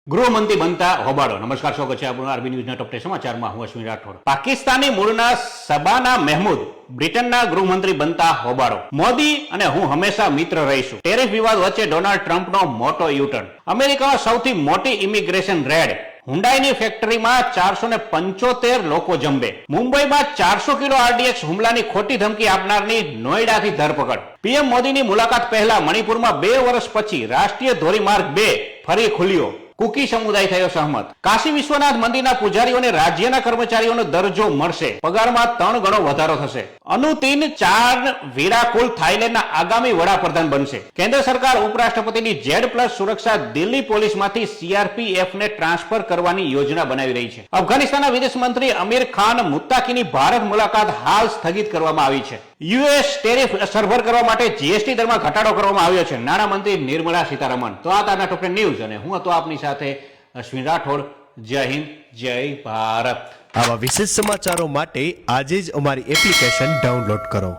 ગૃહમંત્રી બનતા હોબાળો. નમસ્કાર, સ્વાગત છે આપણું આરબી ન્યૂઝના ટોપ 10 સમાચારમાં. હું અશ્વિન રાઠોડ. પાકિસ્તાની મૂળના સબાના મહેમૂદ બ્રિટનના ગૃહમંત્રી બનતા હોબાળો. મોદી અને હું હંમેશા મિત્ર રહીશું. ટેરિફ વિવાદ વચ્ચે ડોનાલ્ડ ટ્રમ્પનો મોટો યુટર્ન. અમેરિકામાં સૌથી મોટી ઇમિગ્રેશન રેડ. હુન્ડાઈની ફેક્ટરીમાં 475 લોકો જંબે. મુંબઈમાં 400 કિલો આરડીએક્સ હુમલાની ખોટી ધમકી આપનારની નોઈડાથી ધરપકડ. પીએમ મોદીની મુલાકાત પહેલા મણિપુરમાં 2 વર્ષ પછી રાષ્ટ્રીય ધોરીમાર્ગ 2 ફરી ખુલ્યો. કુકી સમુદાય થયો સહમત. કાશી વિશ્વનાથ મંદિરના પૂજારીઓને રાજ્યના કર્મચારીઓનો દરજ્જો મળશે. પગારમાં 3 ગણો વધારો થશે. અનુતીન ચાન વિરાકુલ થાઈલેન્ડના આગામી વડાપ્રધાન બનશે. કેન્દ્ર સરકાર ઉપરાષ્ટ્રપતિની Z+ સુરક્ષા દિલ્હી પોલીસમાંથી CRPFને ટ્રાન્સફર કરવાની યોજના બનાવી રહી છે. અફઘાનિસ્તાનના વિદેશ મંત્રી અમીર ખાન મુત્તાકીની ભારત મુલાકાત હાલ સ્થગિત કરવામાં આવી છે. US ટેરિફ સરભર કરવા માટે GST દરમાં ઘટાડો કરવામાં આવ્યો છે. નાણામંત્રી નિર્મલા સીતારમણ. તો આ તારના ટોપ 10 ન્યૂઝ અને હું હતો આપની સાથે અશ્વિન રાઠોડ. જય હિન્દ, જય ભારત. આવા વિશેષ સમાચારો માટે આજે જ અમારી એપ્લિકેશન ડાઉનલોડ કરો.